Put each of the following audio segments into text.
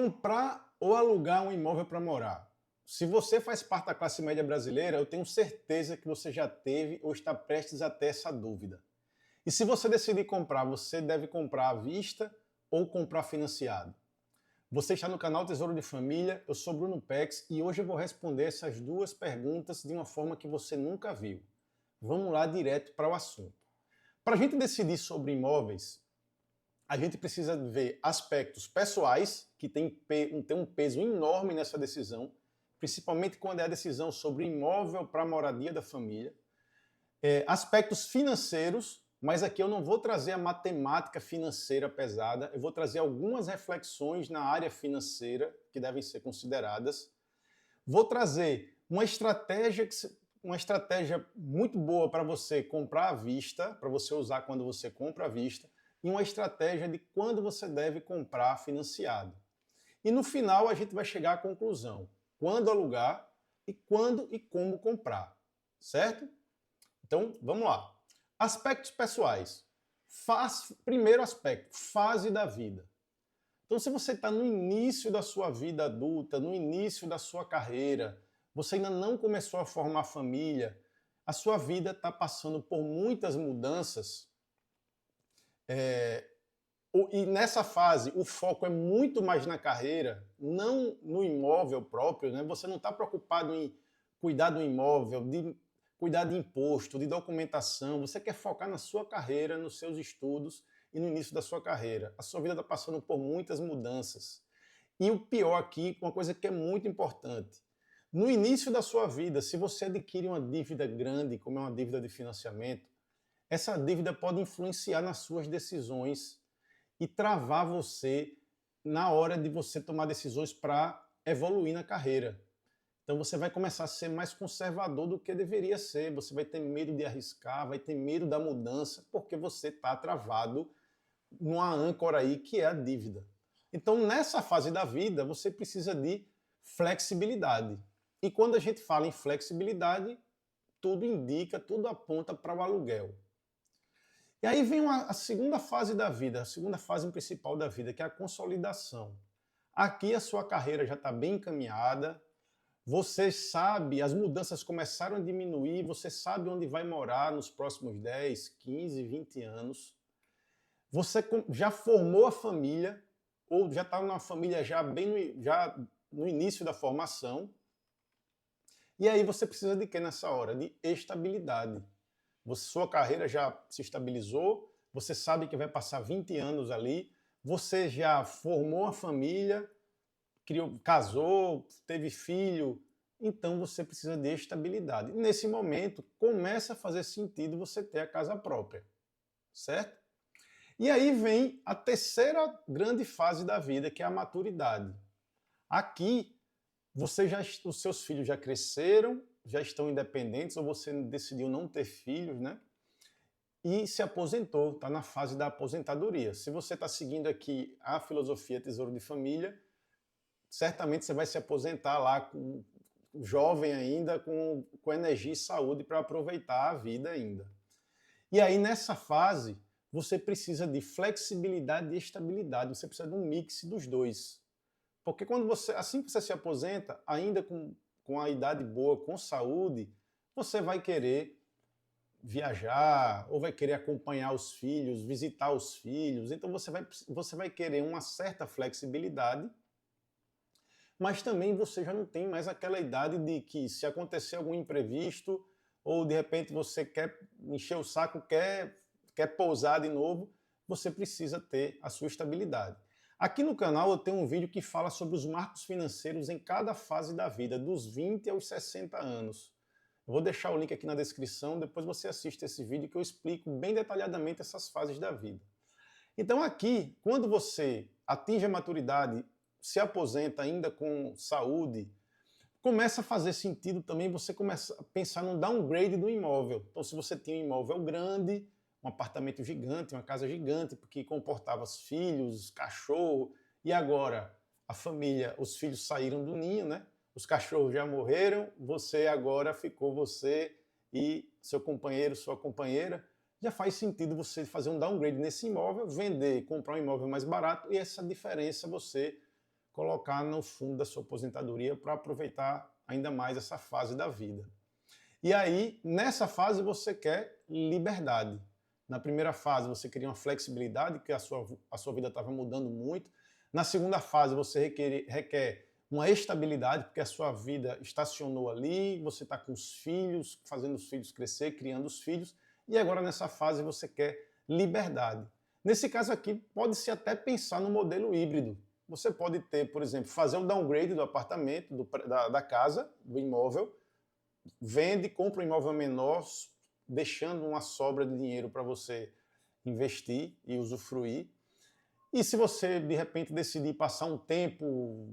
Comprar ou alugar um imóvel para morar? Se você faz parte da classe média brasileira, eu tenho certeza que você já teve ou está prestes a ter essa dúvida. E se você decidir comprar, você deve comprar à vista ou comprar financiado? Você está no canal Tesouro de Família, eu sou Bruno Pex e hoje eu vou responder essas duas perguntas de uma forma que você nunca viu. Vamos lá direto para o assunto. Para a gente decidir sobre imóveis, a gente precisa ver aspectos pessoais, que tem um peso enorme nessa decisão, principalmente quando é a decisão sobre imóvel para a moradia da família. Aspectos financeiros, mas aqui eu não vou trazer a matemática financeira pesada, eu vou trazer algumas reflexões na área financeira que devem ser consideradas. Vou trazer uma estratégia muito boa para você comprar à vista, para você usar quando você compra à vista, e uma estratégia de quando você deve comprar financiado. E no final a gente vai chegar à conclusão: quando alugar e quando e como comprar, certo? Então, vamos lá. Aspectos pessoais. Primeiro aspecto, fase da vida. Então, se você está no início da sua vida adulta, no início da sua carreira, você ainda não começou a formar família, a sua vida está passando por muitas mudanças, e nessa fase o foco é muito mais na carreira, não no imóvel próprio, né? Você não está preocupado em cuidar do imóvel, de cuidar de imposto, de documentação, você quer focar na sua carreira, nos seus estudos e no início da sua carreira. A sua vida está passando por muitas mudanças. E o pior aqui, uma coisa que é muito importante, no início da sua vida, se você adquire uma dívida grande, como é uma dívida de financiamento, essa dívida pode influenciar nas suas decisões e travar você na hora de você tomar decisões para evoluir na carreira. Então você vai começar a ser mais conservador do que deveria ser, você vai ter medo de arriscar, vai ter medo da mudança, porque você está travado numa âncora aí que é a dívida. Então nessa fase da vida você precisa de flexibilidade. E quando a gente fala em flexibilidade, tudo indica, tudo aponta para o aluguel. E aí vem a segunda fase da vida, a segunda fase principal da vida, que é a consolidação. Aqui a sua carreira já está bem encaminhada, você sabe, as mudanças começaram a diminuir, você sabe onde vai morar nos próximos 10, 15, 20 anos. Você já formou a família, ou já está numa família já no início da formação. E aí você precisa de quê nessa hora? De estabilidade. Sua carreira já se estabilizou, você sabe que vai passar 20 anos ali, você já formou a família, casou, teve filho, então você precisa de estabilidade. Nesse momento, começa a fazer sentido você ter a casa própria, certo? E aí vem a terceira grande fase da vida, que é a maturidade. Aqui, os seus filhos já cresceram, já estão independentes, ou você decidiu não ter filhos, né? E se aposentou, está na fase da aposentadoria. Se você está seguindo aqui a filosofia Tesouro de Família, certamente você vai se aposentar lá jovem ainda, com energia e saúde para aproveitar a vida ainda. E aí nessa fase, você precisa de flexibilidade e estabilidade, você precisa de um mix dos dois. Porque assim que você se aposenta, ainda com a idade boa, com saúde, você vai querer viajar, ou vai querer acompanhar os filhos, visitar os filhos. Então você vai querer uma certa flexibilidade, mas também você já não tem mais aquela idade de que se acontecer algum imprevisto, ou de repente você quer encher o saco, quer pousar de novo, você precisa ter a sua estabilidade. Aqui no canal eu tenho um vídeo que fala sobre os marcos financeiros em cada fase da vida, dos 20 aos 60 anos. Eu vou deixar o link aqui na descrição, depois você assiste esse vídeo que eu explico bem detalhadamente essas fases da vida. Então aqui, quando você atinge a maturidade, se aposenta ainda com saúde, começa a fazer sentido também você começa a pensar no downgrade do imóvel. Então se você tinha um imóvel grande, um apartamento gigante, uma casa gigante, porque comportava os filhos, cachorro, e agora a família, os filhos saíram do ninho, né? Os cachorros já morreram, você e seu companheiro, sua companheira, já faz sentido você fazer um downgrade nesse imóvel, vender, comprar um imóvel mais barato, e essa diferença você colocar no fundo da sua aposentadoria para aproveitar ainda mais essa fase da vida. E aí, nessa fase, você quer liberdade. Na primeira fase, você queria uma flexibilidade, porque a sua vida estava mudando muito. Na segunda fase, você requer uma estabilidade, porque a sua vida estacionou ali, você está com os filhos, fazendo os filhos crescer, criando os filhos. E agora, nessa fase, você quer liberdade. Nesse caso aqui, pode-se até pensar no modelo híbrido. Você pode ter, por exemplo, fazer um downgrade do apartamento, da casa, do imóvel, vende, compra um imóvel menor, deixando uma sobra de dinheiro para você investir e usufruir. E se você, de repente, decidir passar um tempo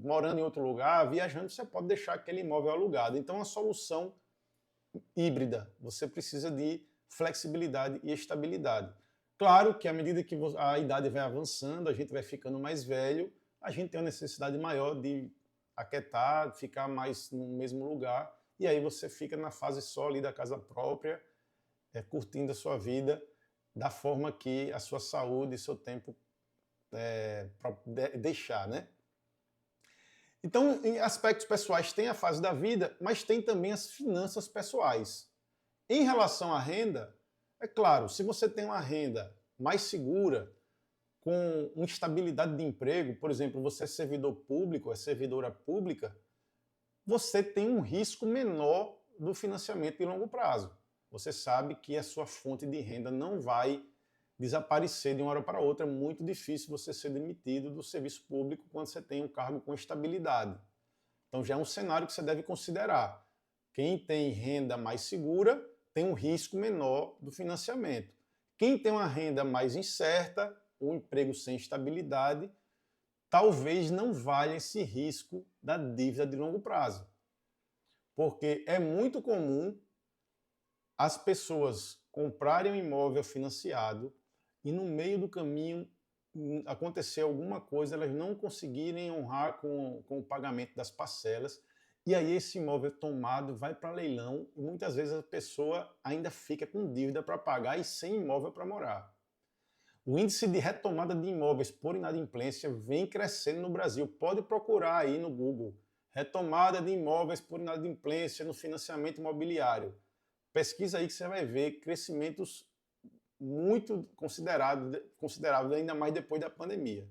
morando em outro lugar, viajando, você pode deixar aquele imóvel alugado. Então, é uma solução híbrida. Você precisa de flexibilidade e estabilidade. Claro que à medida que a idade vai avançando, a gente vai ficando mais velho, a gente tem uma necessidade maior de aquietar, ficar mais no mesmo lugar, e aí você fica na fase só ali da casa própria, curtindo a sua vida da forma que a sua saúde e seu tempo deixar, né? Então, em aspectos pessoais tem a fase da vida, mas tem também as finanças pessoais. Em relação à renda, é claro, se você tem uma renda mais segura, com uma estabilidade de emprego, por exemplo, você é servidor público, é servidora pública, você tem um risco menor do financiamento de longo prazo. Você sabe que a sua fonte de renda não vai desaparecer de uma hora para outra. É muito difícil você ser demitido do serviço público quando você tem um cargo com estabilidade. Então já é um cenário que você deve considerar. Quem tem renda mais segura tem um risco menor do financiamento. Quem tem uma renda mais incerta, um emprego sem estabilidade, talvez não valha esse risco da dívida de longo prazo. Porque é muito comum as pessoas comprarem um imóvel financiado e no meio do caminho acontecer alguma coisa, elas não conseguirem honrar com o pagamento das parcelas, e aí esse imóvel tomado vai para leilão e muitas vezes a pessoa ainda fica com dívida para pagar e sem imóvel para morar. O índice de retomada de imóveis por inadimplência vem crescendo no Brasil. Pode procurar aí no Google. Retomada de imóveis por inadimplência no financiamento imobiliário. Pesquisa aí que você vai ver crescimentos muito consideráveis, ainda mais depois da pandemia.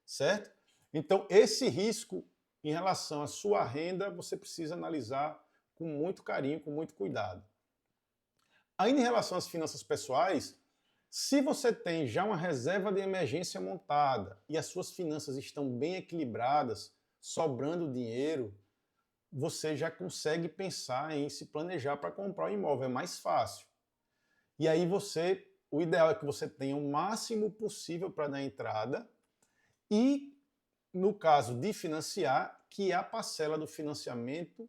Certo? Então, esse risco em relação à sua renda, você precisa analisar com muito carinho, com muito cuidado. Ainda em relação às finanças pessoais, se você tem já uma reserva de emergência montada e as suas finanças estão bem equilibradas, sobrando dinheiro, você já consegue pensar em se planejar para comprar um imóvel, é mais fácil. E aí o ideal é que você tenha o máximo possível para dar entrada e, no caso de financiar, que a parcela do financiamento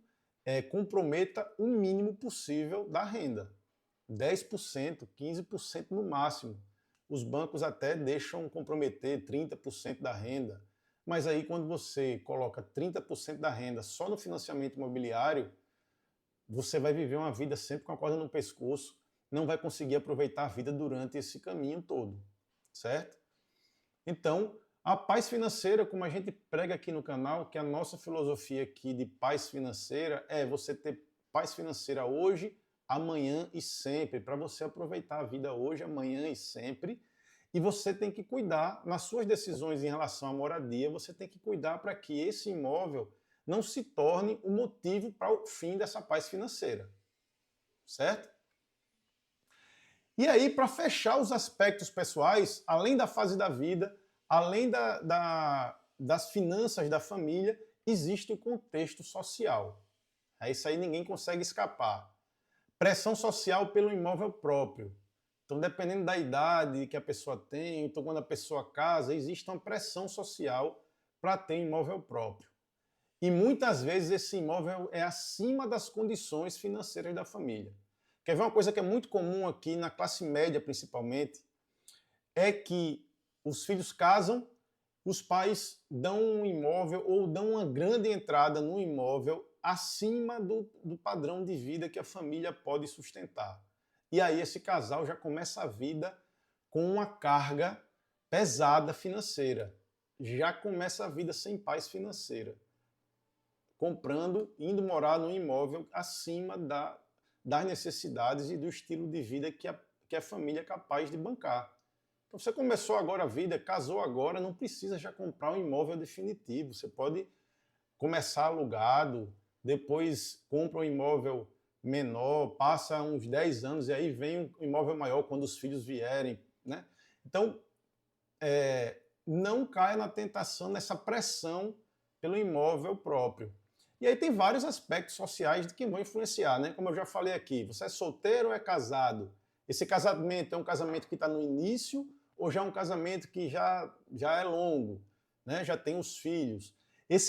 comprometa o mínimo possível da renda. 10%, 15% no máximo. Os bancos até deixam comprometer 30% da renda. Mas aí quando você coloca 30% da renda só no financiamento imobiliário, você vai viver uma vida sempre com a corda no pescoço, não vai conseguir aproveitar a vida durante esse caminho todo, certo? Então, a paz financeira, como a gente prega aqui no canal, que a nossa filosofia aqui de paz financeira é você ter paz financeira hoje, amanhã e sempre, para você aproveitar a vida hoje, amanhã e sempre. E você tem que cuidar, nas suas decisões em relação à moradia, você tem que cuidar para que esse imóvel não se torne o motivo para o fim dessa paz financeira. Certo? E aí, para fechar os aspectos pessoais, além da fase da vida, além das finanças da família, existe o contexto social. É isso aí, ninguém consegue escapar. Pressão social pelo imóvel próprio. Então, dependendo da idade que a pessoa tem, então quando a pessoa casa, existe uma pressão social para ter imóvel próprio. E muitas vezes esse imóvel é acima das condições financeiras da família. Quer ver uma coisa que é muito comum aqui na classe média, principalmente, é que os filhos casam, os pais dão um imóvel ou dão uma grande entrada no imóvel acima do padrão de vida que a família pode sustentar. E aí esse casal já começa a vida com uma carga pesada financeira. já começa a vida sem paz financeira, comprando, indo morar num imóvel acima das necessidades e do estilo de vida que a família é capaz de bancar. Então você começou agora a vida, casou agora, não precisa já comprar um imóvel definitivo. Você pode começar alugado, depois compra um imóvel menor, passa uns 10 anos e aí vem um imóvel maior quando os filhos vierem, né? Então, não caia na tentação, nessa pressão pelo imóvel próprio. E aí tem vários aspectos sociais que vão influenciar, né? Como eu já falei aqui, você é solteiro ou é casado? Esse casamento é um casamento que está no início ou já é um casamento que já é longo, né? Já tem os filhos.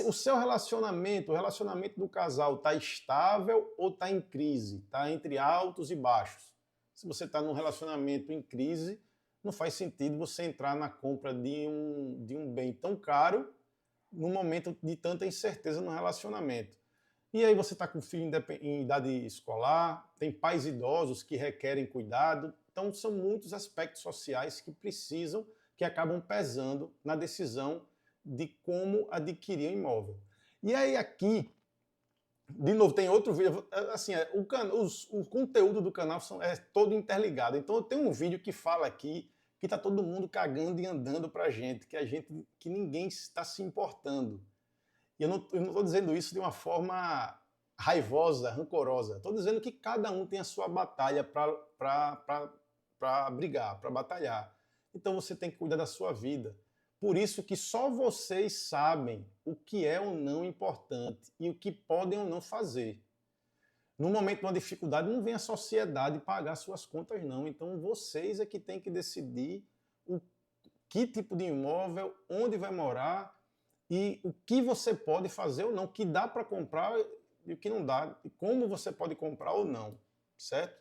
O seu relacionamento, o relacionamento do casal está estável ou está em crise? Está entre altos e baixos? Se você está num relacionamento em crise, não faz sentido você entrar na compra de um bem tão caro num momento de tanta incerteza no relacionamento. E aí você está com o filho em idade escolar, tem pais idosos que requerem cuidado, então são muitos aspectos sociais que acabam pesando na decisão de como adquirir um imóvel. E aí aqui, de novo, tem outro vídeo, assim, o conteúdo do canal é todo interligado, então eu tenho um vídeo que fala aqui que está todo mundo cagando e andando para a gente, que ninguém está se importando. E eu não estou dizendo isso de uma forma raivosa, rancorosa. Estou dizendo que cada um tem a sua batalha para brigar, para batalhar. Então você tem que cuidar da sua vida. Por isso que só vocês sabem o que é ou não importante e o que podem ou não fazer. No momento de uma dificuldade, não vem a sociedade pagar suas contas, não. Então vocês é que têm que decidir que tipo de imóvel, onde vai morar e o que você pode fazer ou não, o que dá para comprar e o que não dá, e como você pode comprar ou não, certo?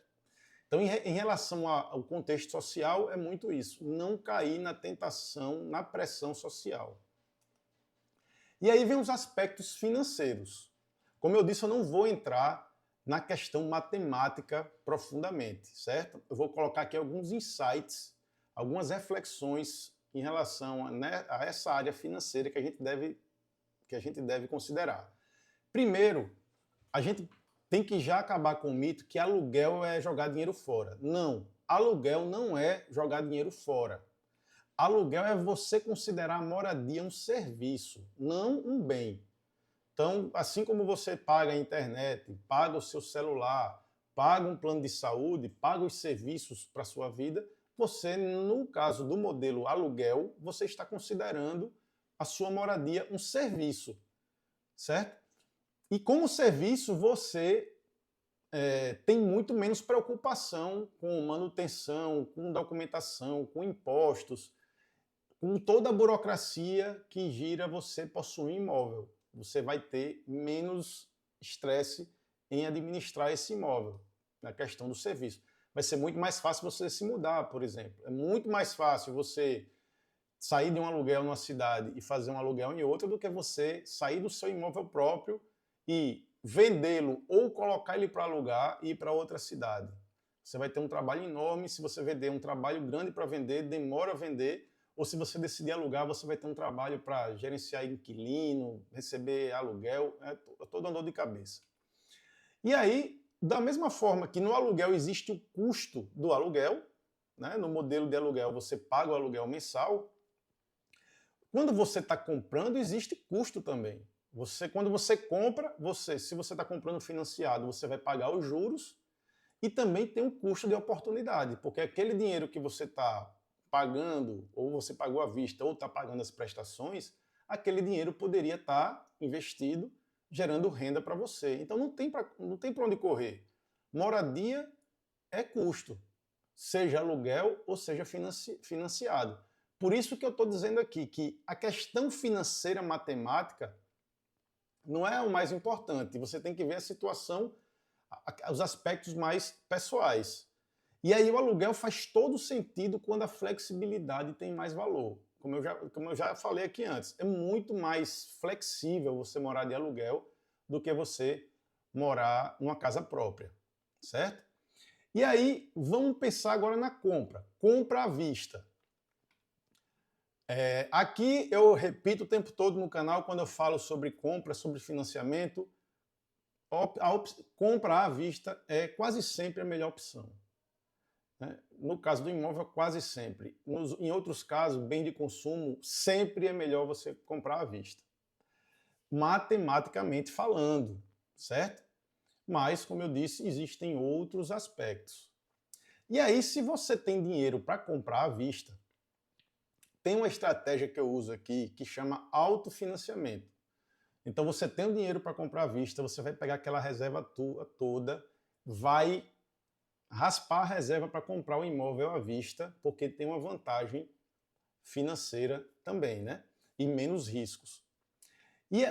Então, em relação ao contexto social, é muito isso, não cair na tentação, na pressão social. E aí vem os aspectos financeiros. Como eu disse, eu não vou entrar na questão matemática profundamente, certo? Eu vou colocar aqui alguns insights, algumas reflexões em relação a essa área financeira que a gente deve considerar. Primeiro, a gente tem que já acabar com o mito que aluguel é jogar dinheiro fora. Não, aluguel não é jogar dinheiro fora. Aluguel é você considerar a moradia um serviço, não um bem. Então, assim como você paga a internet, paga o seu celular, paga um plano de saúde, paga os serviços para a sua vida, você, no caso do modelo aluguel, você está considerando a sua moradia um serviço, certo? E como serviço, você tem muito menos preocupação com manutenção, com documentação, com impostos, com toda a burocracia que gira você possuir imóvel. Você vai ter menos estresse em administrar esse imóvel, na questão do serviço. Vai ser muito mais fácil você se mudar, por exemplo. É muito mais fácil você sair de um aluguel numa cidade e fazer um aluguel em outra do que você sair do seu imóvel próprio e vendê-lo ou colocar ele para alugar e ir para outra cidade. Você vai ter um trabalho enorme. Se você vender um trabalho grande para vender, demora a vender, ou se você decidir alugar, você vai ter um trabalho para gerenciar inquilino, receber aluguel, é toda uma dor de cabeça. E aí, da mesma forma que no aluguel existe o custo do aluguel, né? No modelo de aluguel você paga o aluguel mensal, quando você está comprando existe custo também. Quando você compra, se você está comprando financiado, você vai pagar os juros e também tem um custo de oportunidade, porque aquele dinheiro que você está pagando, ou você pagou à vista, ou está pagando as prestações, aquele dinheiro poderia estar investido, gerando renda para você. Então não tem para onde correr. Moradia é custo, seja aluguel ou seja financiado. Por isso que eu estou dizendo aqui que a questão financeira matemática não é o mais importante. Você tem que ver a situação, os aspectos mais pessoais. E aí o aluguel faz todo sentido quando a flexibilidade tem mais valor. Como eu já falei aqui antes, é muito mais flexível você morar de aluguel do que você morar numa casa própria, certo? E aí, vamos pensar agora na compra. Compra à vista. Aqui eu repito o tempo todo no canal, quando eu falo sobre compra, sobre financiamento, compra à vista é quase sempre a melhor opção, né? No caso do imóvel, quase sempre. Em outros casos, bem de consumo, sempre é melhor você comprar à vista, matematicamente falando, certo? Mas, como eu disse, existem outros aspectos. E aí, se você tem dinheiro para comprar à vista, tem uma estratégia que eu uso aqui que chama autofinanciamento. Então, você tem o dinheiro para comprar à vista, você vai pegar aquela reserva tua toda, vai raspar a reserva para comprar o imóvel à vista, porque tem uma vantagem financeira também, né? E menos riscos.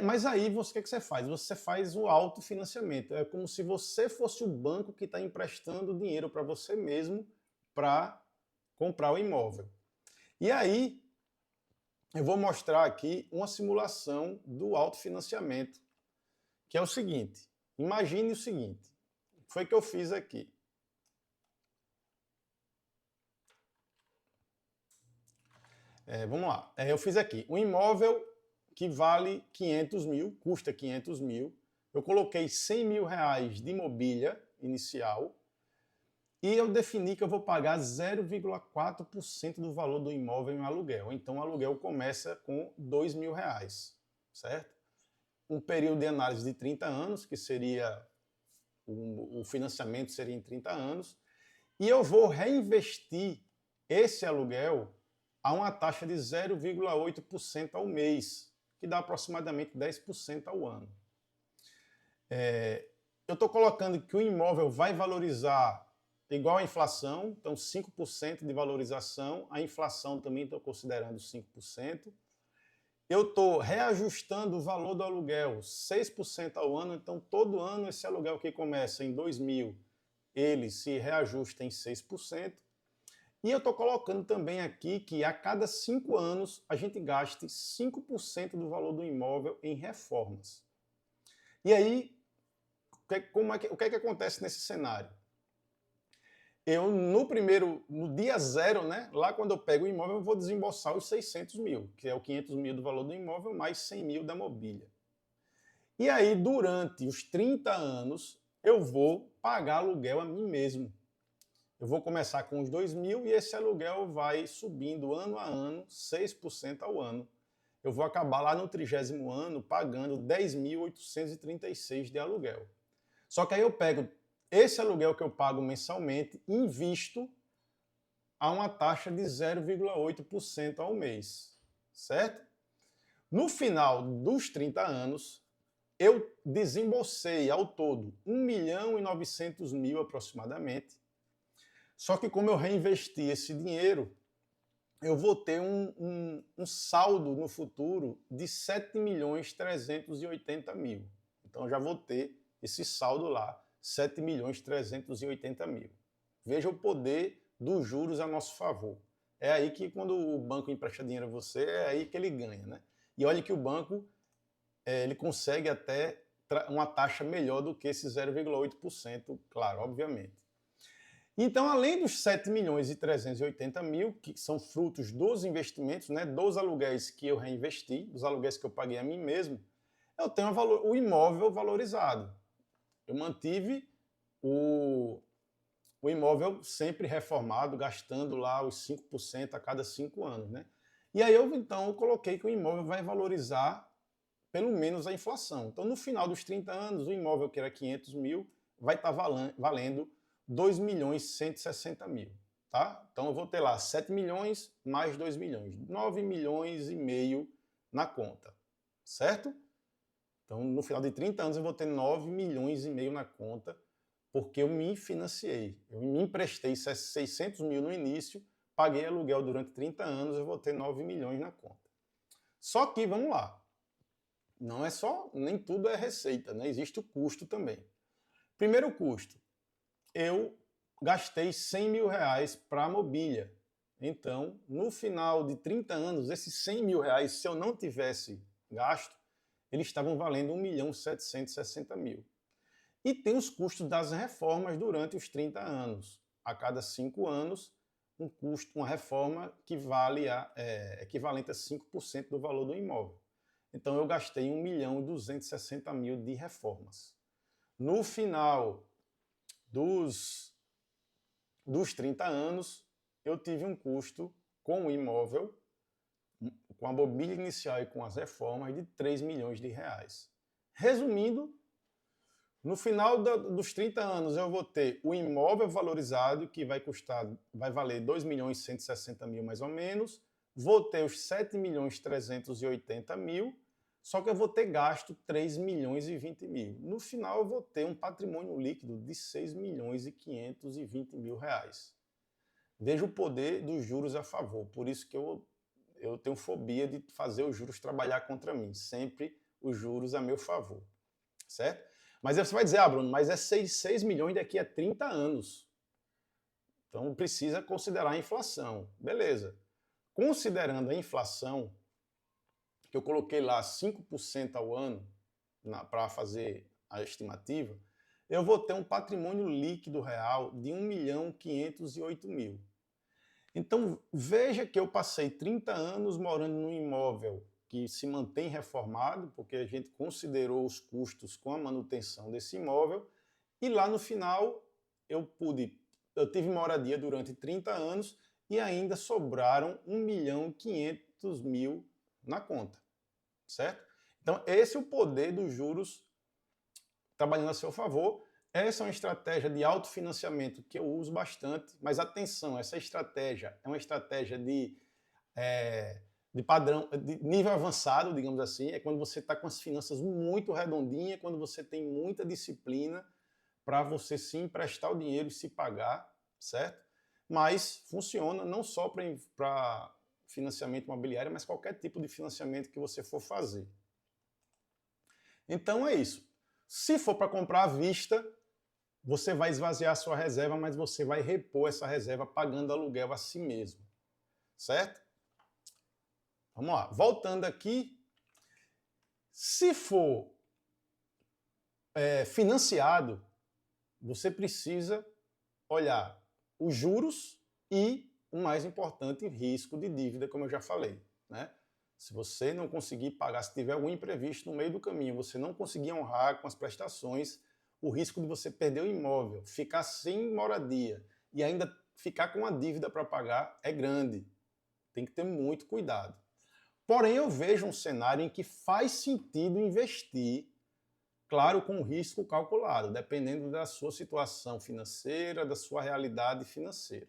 Mas aí, o que você faz? Você faz o autofinanciamento. É como se você fosse o banco que está emprestando dinheiro para você mesmo para comprar o imóvel. E aí, eu vou mostrar aqui uma simulação do autofinanciamento, que é o seguinte. Imagine o seguinte. Foi o que eu fiz aqui. Vamos lá. Eu fiz aqui um imóvel que vale 500 mil, custa 500 mil. Eu coloquei 100 mil reais de mobília inicial e eu defini que eu vou pagar 0,4% do valor do imóvel em aluguel. Então o aluguel começa com 2 mil reais, certo? Um período de análise de 30 anos, que seria o financiamento seria em 30 anos, e eu vou reinvestir esse aluguel a uma taxa de 0,8% ao mês, que dá aproximadamente 10% ao ano. Eu estou colocando que o imóvel vai valorizar igual à inflação, então 5% de valorização, a inflação também estou considerando 5%. Eu estou reajustando o valor do aluguel 6% ao ano, então todo ano esse aluguel que começa em 2.000, ele se reajusta em 6%. E eu estou colocando também aqui que a cada 5 anos a gente gaste 5% do valor do imóvel em reformas. E aí, o que é que acontece nesse cenário? Eu, no dia zero, né, lá quando eu pego o imóvel, eu vou desembolsar os 600 mil, que é o 500 mil do valor do imóvel, mais 100 mil da mobília. E aí, durante os 30 anos, eu vou pagar aluguel a mim mesmo. Eu vou começar com os 2 mil e esse aluguel vai subindo ano a ano, 6% ao ano. Eu vou acabar lá no 30º ano pagando 10.836 de aluguel. Só que aí eu pego esse aluguel que eu pago mensalmente e invisto a uma taxa de 0,8% ao mês, certo? No final dos 30 anos, eu desembolsei ao todo 1.900.000 aproximadamente. Só que como eu reinvesti esse dinheiro, eu vou ter um saldo no futuro de 7.380.000. Então eu já vou ter esse saldo lá, 7.380.000. Veja o poder dos juros a nosso favor. É aí que quando o banco empresta dinheiro a você, é aí que ele ganha, né? E olha que o banco ele consegue até uma taxa melhor do que esse 0,8%, claro, obviamente. Então, além dos 7.380.000, que são frutos dos investimentos, né, dos aluguéis que eu reinvesti, dos aluguéis que eu paguei a mim mesmo, eu tenho o imóvel valorizado. Eu mantive o imóvel sempre reformado, gastando lá os 5% a cada 5 anos. Né? E aí então, eu coloquei que o imóvel vai valorizar pelo menos a inflação. Então, no final dos 30 anos, o imóvel que era 500 mil vai estar valendo 2.160.000, tá? Então eu vou ter lá 7 milhões mais 2 milhões, 9 milhões e meio na conta, certo? Então no final de 30 anos eu vou ter 9 milhões e meio na conta, porque eu me financiei, eu me emprestei 600 mil no início, paguei aluguel durante 30 anos, eu vou ter 9 milhões na conta. Só que, vamos lá, não é só, nem tudo é receita, né? Existe o custo também. Primeiro custo, eu gastei 100 mil reais para a mobília. Então, no final de 30 anos, esses 100 mil reais, se eu não tivesse gasto, eles estavam valendo 1.760.000. E tem os custos das reformas durante os 30 anos. A cada 5 anos, um custo, uma reforma que vale equivalente a 5% do valor do imóvel. Então eu gastei 1.260.000 de reformas. No final dos 30 anos, eu tive um custo com o imóvel, com a mobília inicial e com as reformas, de 3 milhões de reais. Resumindo, no final dos 30 anos eu vou ter o imóvel valorizado, que vai valer 2.160.000 mais ou menos, vou ter os 7.380.000, só que eu vou ter gasto 3.020.000. No final eu vou ter um patrimônio líquido de 6.520.000 reais. Veja o poder dos juros a favor, por isso que eu tenho fobia de fazer os juros trabalhar contra mim, sempre os juros a meu favor, certo? Mas aí você vai dizer, Bruno, mas é 6 milhões daqui a 30 anos. Então precisa considerar a inflação. Beleza. Considerando a inflação, que eu coloquei lá 5% ao ano para fazer a estimativa, eu vou ter um patrimônio líquido real de 1.508.000. Então veja que eu passei 30 anos morando num imóvel que se mantém reformado, porque a gente considerou os custos com a manutenção desse imóvel, e lá no final eu tive moradia durante 30 anos e ainda sobraram 1.500.000 na conta, certo? Então esse é o poder dos juros trabalhando a seu favor. Essa é uma estratégia de autofinanciamento que eu uso bastante, mas atenção, essa estratégia é uma estratégia de padrão, de nível avançado, digamos assim, é quando você está com as finanças muito redondinhas, quando você tem muita disciplina para você se emprestar o dinheiro e se pagar, certo? Mas funciona não só para financiamento imobiliário, mas qualquer tipo de financiamento que você for fazer. Então é isso. Se for para comprar à vista, você vai esvaziar a sua reserva, mas você vai repor essa reserva pagando aluguel a si mesmo, certo? Vamos lá, voltando aqui, se for financiado, você precisa olhar os juros e, o mais importante, o risco de dívida, como eu já falei, né? Se você não conseguir pagar, se tiver algum imprevisto no meio do caminho, você não conseguir honrar com as prestações, o risco de você perder o imóvel, ficar sem moradia e ainda ficar com a dívida para pagar é grande. Tem que ter muito cuidado. Porém, eu vejo um cenário em que faz sentido investir, claro, com risco calculado, dependendo da sua situação financeira, da sua realidade financeira.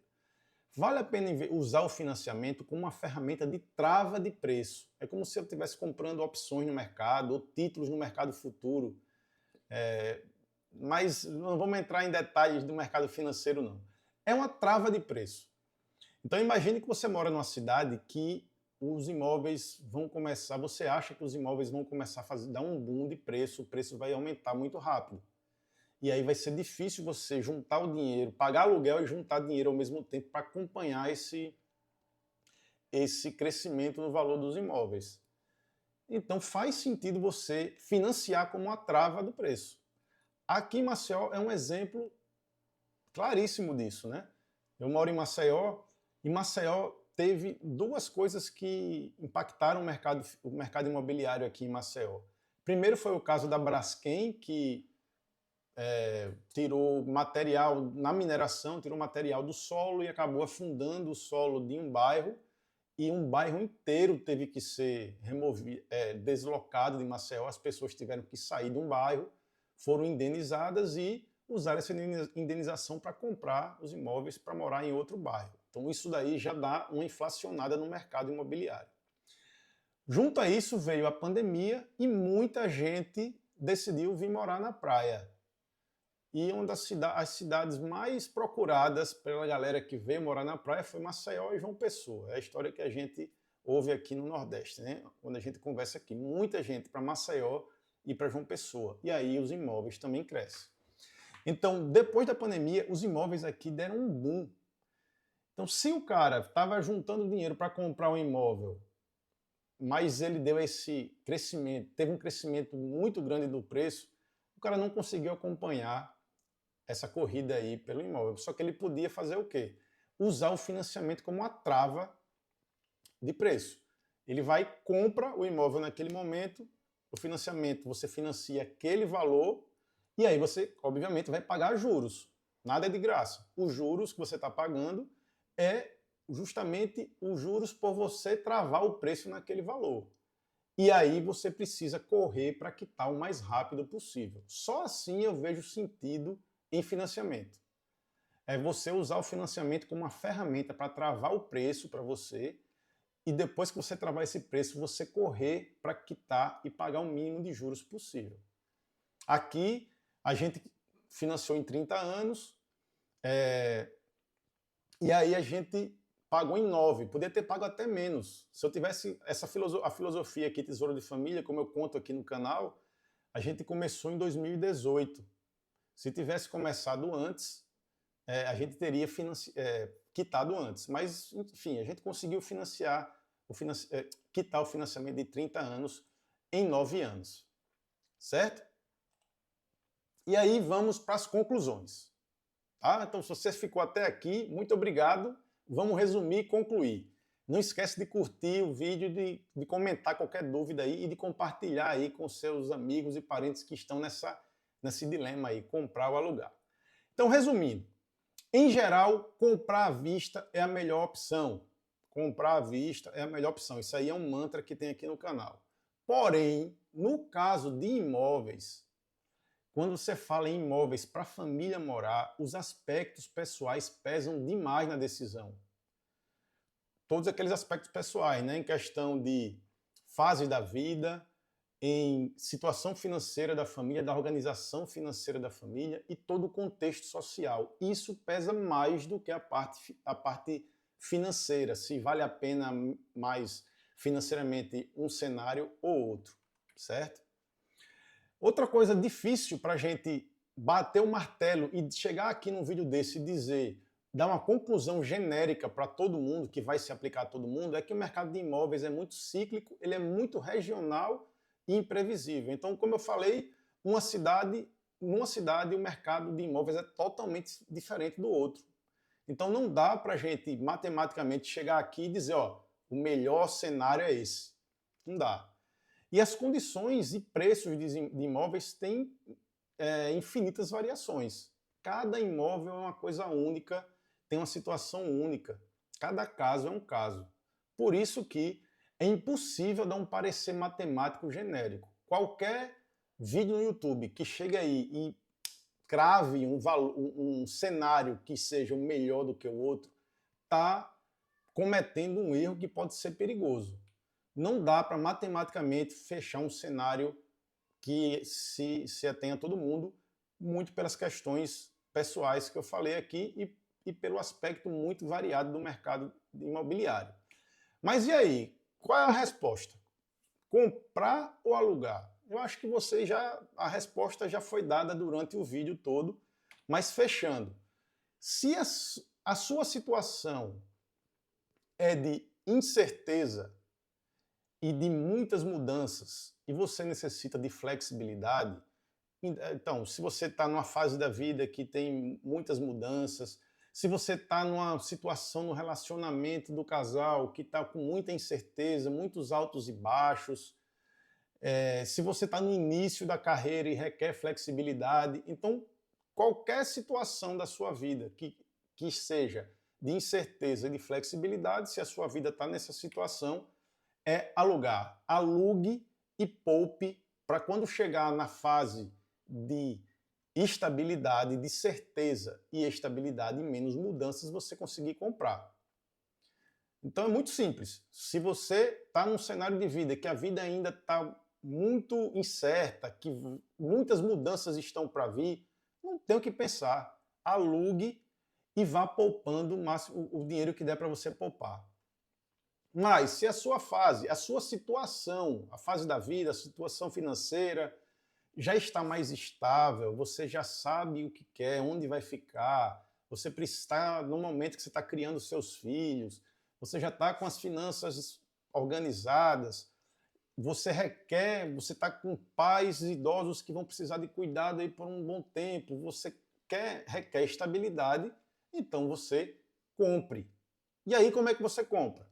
Vale a pena usar o financiamento como uma ferramenta de trava de preço. É como se eu estivesse comprando opções no mercado ou títulos no mercado futuro. Mas não vamos entrar em detalhes do mercado financeiro, não. É uma trava de preço. Então imagine que você mora numa cidade que os imóveis vão começar, você acha que os imóveis vão começar a dar um boom de preço, o preço vai aumentar muito rápido. E aí vai ser difícil você juntar o dinheiro, pagar aluguel e juntar dinheiro ao mesmo tempo para acompanhar esse crescimento no valor dos imóveis. Então faz sentido você financiar como uma trava do preço. Aqui em Maceió é um exemplo claríssimo disso, né? Eu moro em Maceió e Maceió teve duas coisas que impactaram o mercado imobiliário aqui em Maceió. Primeiro foi o caso da Braskem, que tirou material na mineração, tirou material do solo e acabou afundando o solo de um bairro, e um bairro inteiro teve que ser deslocado de Maceió, as pessoas tiveram que sair de um bairro, foram indenizadas e usaram essa indenização para comprar os imóveis para morar em outro bairro. Então isso daí já dá uma inflacionada no mercado imobiliário. Junto a isso veio a pandemia e muita gente decidiu vir morar na praia. E uma das cidades mais procuradas pela galera que veio morar na praia foi Maceió e João Pessoa. É a história que a gente ouve aqui no Nordeste, né? Quando a gente conversa aqui. Muita gente para Maceió e para João Pessoa. E aí os imóveis também crescem. Então, depois da pandemia, os imóveis aqui deram um boom. Então, se o cara estava juntando dinheiro para comprar um imóvel, mas ele deu esse crescimento, teve um crescimento muito grande do preço, o cara não conseguiu acompanhar essa corrida aí pelo imóvel. Só que ele podia fazer o quê? usar o financiamento como uma trava de preço. Ele vai, compra o imóvel naquele momento, o financiamento, você financia aquele valor, e aí você, obviamente, vai pagar juros. Nada é de graça. Os juros que você está pagando é justamente os juros por você travar o preço naquele valor. E aí você precisa correr para quitar o mais rápido possível. Só assim eu vejo sentido em financiamento. É você usar o financiamento como uma ferramenta para travar o preço para você, e depois que você travar esse preço, você correr para quitar e pagar o mínimo de juros possível. Aqui, a gente financiou em 30 anos, e aí a gente pagou em 9, poderia ter pago até menos. Se eu tivesse a filosofia aqui, Tesouro de Família, como eu conto aqui no canal, a gente começou em 2018. Se tivesse começado antes, a gente teria quitado antes. Mas, enfim, a gente conseguiu quitar o financiamento de 30 anos em 9 anos. Certo? E aí vamos para as conclusões. Tá? Então, se você ficou até aqui, muito obrigado. Vamos resumir e concluir. Não esquece de curtir o vídeo, de comentar qualquer dúvida aí e de compartilhar aí com seus amigos e parentes que estão nesse dilema aí, comprar ou alugar. Então, resumindo, em geral, comprar à vista é a melhor opção. Comprar à vista é a melhor opção. Isso aí é um mantra que tem aqui no canal. Porém, no caso de imóveis, quando você fala em imóveis para a família morar, os aspectos pessoais pesam demais na decisão. Todos aqueles aspectos pessoais, né? Em questão de fase da vida, em situação financeira da família, da organização financeira da família e todo o contexto social. Isso pesa mais do que a parte financeira, se vale a pena mais financeiramente um cenário ou outro, certo? Outra coisa difícil para a gente bater o martelo e chegar aqui num vídeo desse e dizer, dar uma conclusão genérica para todo mundo, que vai se aplicar a todo mundo, é que o mercado de imóveis é muito cíclico, ele é muito regional e imprevisível. Então, como eu falei, numa cidade o mercado de imóveis é totalmente diferente do outro. Então não dá para a gente matematicamente chegar aqui e dizer, ó, o melhor cenário é esse. Não dá. E as condições e preços de imóveis têm infinitas variações. Cada imóvel é uma coisa única, tem uma situação única. Cada caso é um caso. Por isso que é impossível dar um parecer matemático genérico. Qualquer vídeo no YouTube que chegue aí e crave um cenário que seja melhor do que o outro, está cometendo um erro que pode ser perigoso. Não dá para matematicamente fechar um cenário que se atenha a todo mundo, muito pelas questões pessoais que eu falei aqui e pelo aspecto muito variado do mercado imobiliário. Mas e aí? Qual é a resposta? Comprar ou alugar? Eu acho que a resposta já foi dada durante o vídeo todo, mas fechando. Se a sua situação é de incerteza e de muitas mudanças e você necessita de flexibilidade, então, se você está numa fase da vida que tem muitas mudanças, se você está numa situação no relacionamento do casal que está com muita incerteza, muitos altos e baixos, se você está no início da carreira e requer flexibilidade, então qualquer situação da sua vida que seja de incerteza e de flexibilidade, se a sua vida está nessa situação, é alugar. Alugue e poupe para quando chegar na fase de estabilidade, de certeza e estabilidade e menos mudanças, você conseguir comprar. Então é muito simples. Se você está num cenário de vida que a vida ainda está muito incerta, que muitas mudanças estão para vir, não tem o que pensar. Alugue e vá poupando o dinheiro que der para você poupar. Mas se a sua fase, a sua situação, a fase da vida, a situação financeira já está mais estável, você já sabe o que quer, onde vai ficar, você está no momento que você está criando seus filhos, você já está com as finanças organizadas, você está com pais idosos que vão precisar de cuidado aí por um bom tempo, você requer estabilidade, então você compre. E aí como é que você compra?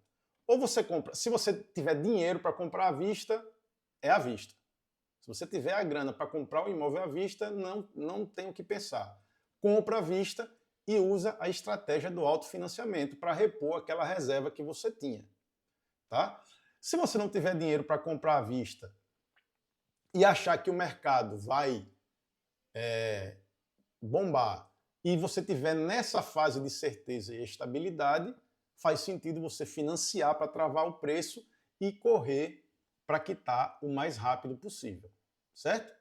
Ou você compra, se você tiver dinheiro para comprar à vista, é à vista. Se você tiver a grana para comprar o imóvel à vista, não tem o que pensar. Compra à vista e usa a estratégia do autofinanciamento para repor aquela reserva que você tinha. Tá? Se você não tiver dinheiro para comprar à vista e achar que o mercado vai bombar e você tiver nessa fase de certeza e estabilidade, faz sentido você financiar para travar o preço e correr para quitar o mais rápido possível, certo?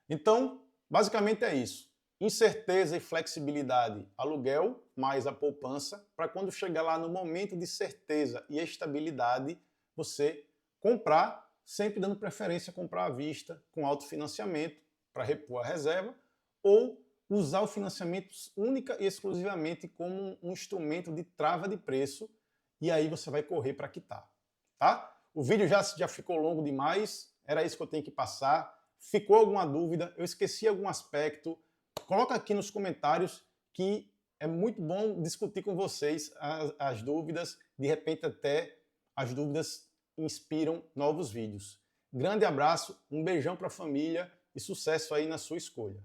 Então, basicamente é isso. Incerteza e flexibilidade, aluguel mais a poupança, para quando chegar lá no momento de certeza e estabilidade, você comprar, sempre dando preferência a comprar à vista, com autofinanciamento, para repor a reserva, ou usar o financiamento única e exclusivamente como um instrumento de trava de preço, e aí você vai correr para quitar. Tá? O vídeo já ficou longo demais, era isso que eu tenho que passar. Ficou alguma dúvida? Eu esqueci algum aspecto? Coloca aqui nos comentários que é muito bom discutir com vocês as dúvidas. De repente até as dúvidas inspiram novos vídeos. Grande abraço, um beijão para a família e sucesso aí na sua escolha.